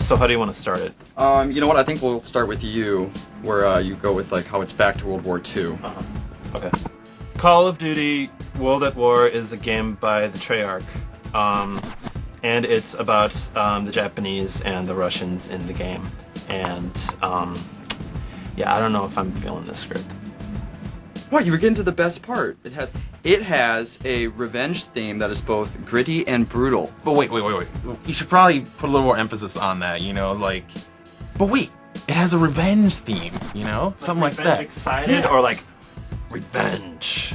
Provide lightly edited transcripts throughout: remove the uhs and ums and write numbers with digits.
So how do you want to start it? You know what? I think we'll start with you, where you go with like how it's back to World War II. Okay. Call of Duty World at War is a game by the Treyarch, and it's about the Japanese and the Russians in the game. And yeah, I don't know if I'm feeling this script. What? You were getting to the best part. It has a revenge theme that is both gritty and brutal. But wait. You should probably put a little more emphasis on that, you know, like... But wait, it has a revenge theme, you know? Something like that. Excited or like revenge?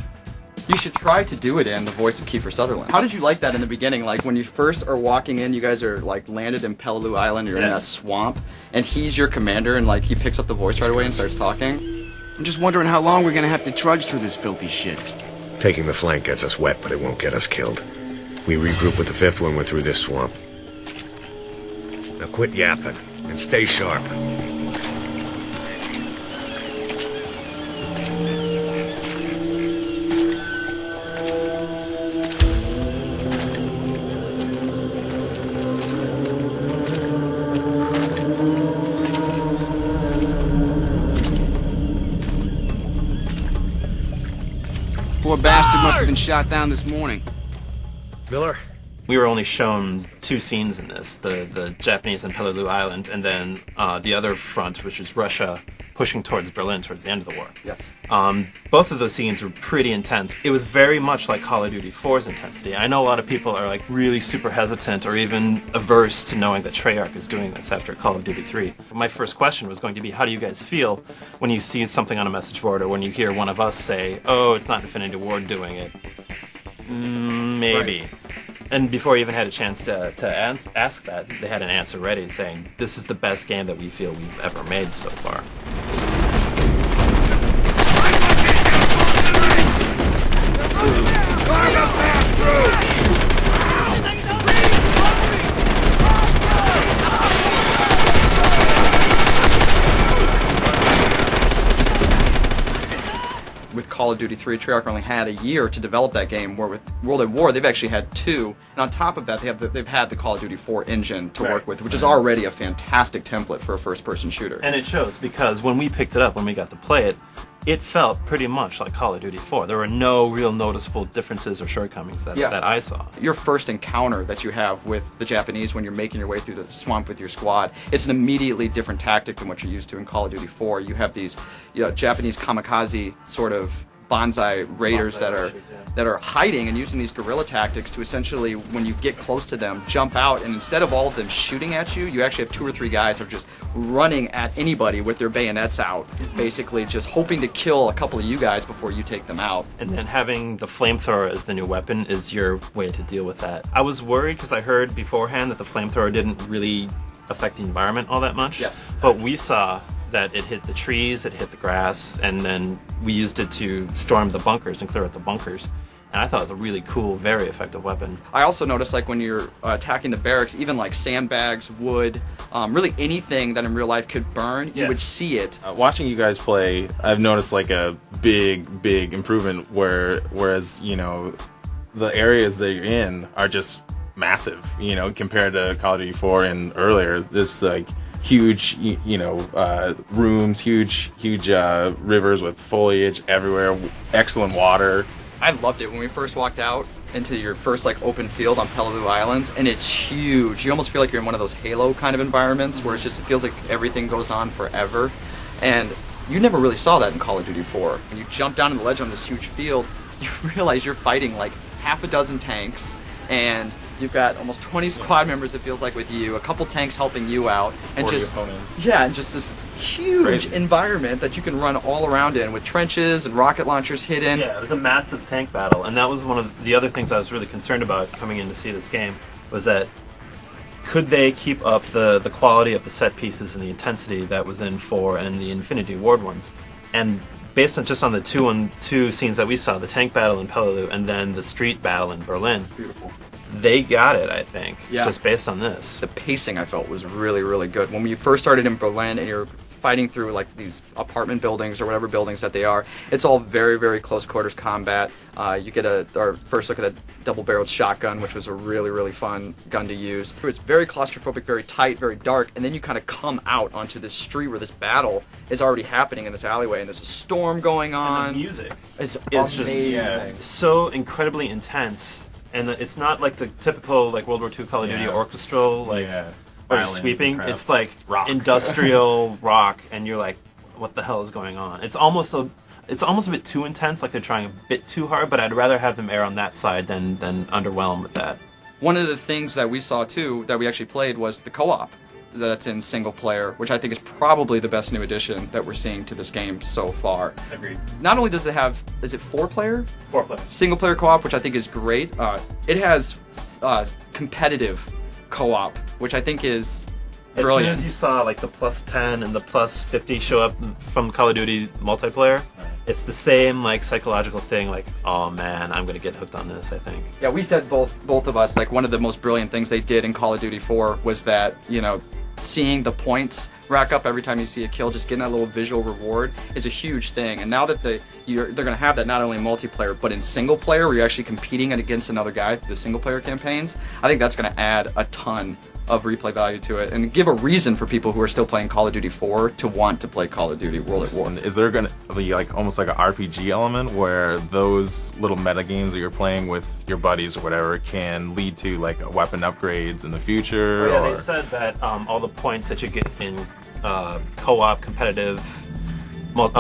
You should try to do it in the voice of Kiefer Sutherland. How did you like that in the beginning? Like when you first are walking in, you guys are like landed in Peleliu Island, you're in that swamp, and he's your commander, and like he picks up the voice right away and starts talking. I'm just wondering how long we're gonna have to trudge through this filthy shit. Taking the flank gets us wet, but it won't get us killed. We regroup with the 5th when we're through this swamp. Now quit yapping and stay sharp. Poor bastard must have been shot down this morning. Miller? We were only shown 2 scenes in this, the Japanese and Peleliu Island, and then the other front, which is Russia pushing towards Berlin towards the end of the war. Yes. Both of those scenes were pretty intense. It was very much like Call of Duty 4's intensity. I know a lot of people are like really super hesitant or even averse to knowing that Treyarch is doing this after Call of Duty 3. My first question was going to be, how do you guys feel when you see something on a message board or when you hear one of us say, oh, it's not Infinity Ward doing it? Maybe. Right. And before you even had a chance to ask that, they had an answer ready saying, this is the best game that we feel we've ever made so far. With Call of Duty 3, Treyarch only had a year to develop that game, where with World at War, they've actually had 2. And on top of that, they've had the Call of Duty 4 engine to work with, which is already a fantastic template for a first-person shooter. And it shows, because when we picked it up, when we got to play it, it felt pretty much like Call of Duty 4. There were no real noticeable differences or shortcomings that I saw. Your first encounter that you have with the Japanese when you're making your way through the swamp with your squad, it's an immediately different tactic than what you're used to in Call of Duty 4. You have these Japanese kamikaze sort of bonsai raiders that are hiding and using these guerrilla tactics to essentially, when you get close to them, jump out, and instead of all of them shooting at you, you actually have 2 or 3 guys who are just running at anybody with their bayonets out, basically just hoping to kill a couple of you guys before you take them out. And then having the flamethrower as the new weapon is your way to deal with that. I was worried because I heard beforehand that the flamethrower didn't really affect the environment all that much. Yes. But we saw that it hit the trees, it hit the grass, and then we used it to storm the bunkers and clear out the bunkers. And I thought it was a really cool, very effective weapon. I also noticed, like, when you're attacking the barracks, even like sandbags, wood, really anything that in real life could burn, you would see it. Watching you guys play, I've noticed like a big improvement whereas, you know, the areas that you're in are just massive, you know, compared to Call of Duty 4 and earlier. This like huge, rooms, huge rivers with foliage everywhere, excellent water. I loved it when we first walked out into your first like open field on Peleliu Islands, and it's huge. You almost feel like you're in one of those Halo kind of environments where it feels like everything goes on forever. And you never really saw that in Call of Duty 4. When you jump down in the ledge on this huge field, you realize you're fighting like half a dozen tanks, and you've got almost 20 squad members, it feels like, with you, a couple tanks helping you out, and just this huge environment that you can run all around in with trenches and rocket launchers hidden. Yeah, it was a massive tank battle, and that was one of the other things I was really concerned about coming in to see this game, was that could they keep up the quality of the set pieces and the intensity that was in 4 and the Infinity Ward ones. And based on just on the two scenes that we saw, the tank battle in Peleliu and then the street battle in Berlin, Beautiful. They got it, I think, yeah. just based on this. The pacing, I felt, was really, really good. When you first started in Berlin and you're fighting through like these apartment buildings or whatever buildings that they are. It's all very, very close quarters combat. You get our first look at that double-barreled shotgun, which was a really, really fun gun to use. It's very claustrophobic, very tight, very dark, and then you kind of come out onto this street where this battle is already happening in this alleyway, and there's a storm going on. And the music is just so incredibly intense, and it's not like the typical like World War II Call of Duty orchestral or sweeping. It's like rock. Industrial rock, and you're like, what the hell is going on? It's almost a bit too intense, like they're trying a bit too hard, but I'd rather have them err on that side than underwhelm with that. One of the things that we saw too, that we actually played, was the co-op that's in single player, which I think is probably the best new addition that we're seeing to this game so far. Agreed. Not only does it have, is it 4-player? 4-player. Single player co-op, which I think is great. It has competitive co-op, which I think is brilliant. As soon as you saw like the +10 and the +50 show up from Call of Duty multiplayer, it's the same like psychological thing, like, oh man, I'm gonna get hooked on this, I think. Yeah, we said both of us, like, one of the most brilliant things they did in Call of Duty 4 was that, you know, seeing the points rack up every time you see a kill, just getting that little visual reward is a huge thing. And now that they're going to have that not only in multiplayer, but in single player, where you're actually competing against another guy through the single player campaigns, I think that's going to add a ton of replay value to it and give a reason for people who are still playing Call of Duty 4 to want to play Call of Duty World at War. Is there going to be like almost like an RPG element where those little meta games that you're playing with your buddies or whatever can lead to like weapon upgrades in the future? Oh, yeah, they said that all the points that you get in co-op competitive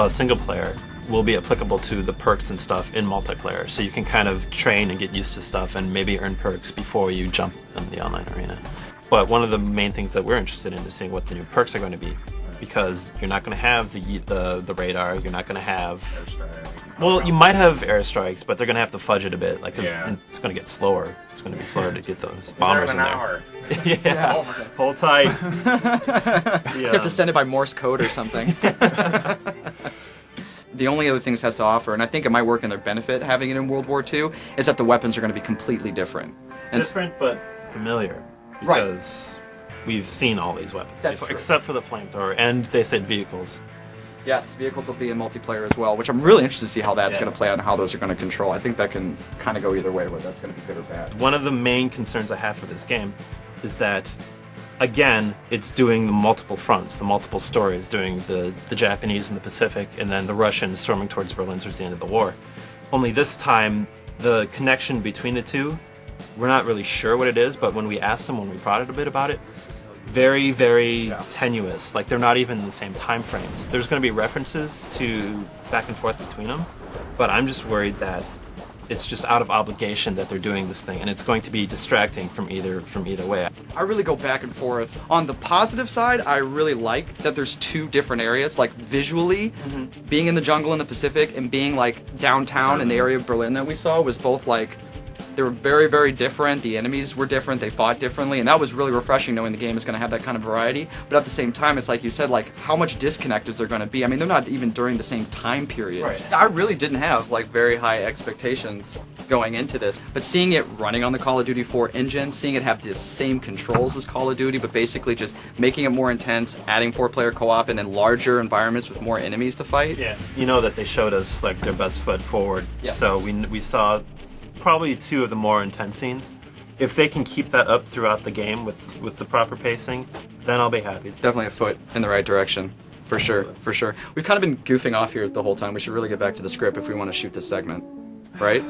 single player will be applicable to the perks and stuff in multiplayer, so you can kind of train and get used to stuff and maybe earn perks before you jump in the online arena. But one of the main things that we're interested in is seeing what the new perks are going to be, because you're not going to have the radar, you're not going to have... Well, you might have airstrikes, but they're going to have to fudge it a bit, like, 'cause it's going to get slower. It's going to be slower to get those bombers in there. Yeah, hold tight. You have to send it by Morse code or something. The only other things it has to offer, and I think it might work in their benefit having it in World War II, is that the weapons are going to be completely different. And different, but familiar. Because we've seen all these weapons before, except for the flamethrower, and they said vehicles. Yes, vehicles will be in multiplayer as well, which I'm really interested to see how that's going to play out and how those are going to control. I think that can kind of go either way, whether that's going to be good or bad. One of the main concerns I have for this game is that, again, it's doing the multiple fronts, the multiple stories, doing the Japanese in the Pacific, and then the Russians storming towards Berlin towards the end of the war. Only this time, the connection between the two, we're not really sure what it is, but when we asked them, when we prodded a bit about it, very, very tenuous. Like, they're not even in the same time frames. There's going to be references to back and forth between them, but I'm just worried that it's just out of obligation that they're doing this thing, and it's going to be distracting from either way. I really go back and forth. On the positive side, I really like that there's two different areas, like visually, being in the jungle in the Pacific and being like downtown in the area of Berlin that we saw was both like, they were very, very different. The enemies were different. They fought differently, and that was really refreshing knowing the game is going to have that kind of variety. But at the same time, it's like you said, like, how much disconnect is there going to be? I mean, they're not even during the same time periods. Right. I really didn't have like very high expectations going into this, but seeing it running on the Call of Duty 4 engine, seeing it have the same controls as Call of Duty, but basically just making it more intense, adding 4-player co-op, and then larger environments with more enemies to fight. Yeah, you know that they showed us like their best foot forward. Yes. So we saw probably two of the more intense scenes. If they can keep that up throughout the game with the proper pacing, then I'll be happy. Definitely a foot in the right direction. For sure, for sure. We've kind of been goofing off here the whole time. We should really get back to the script if we want to shoot this segment. Right?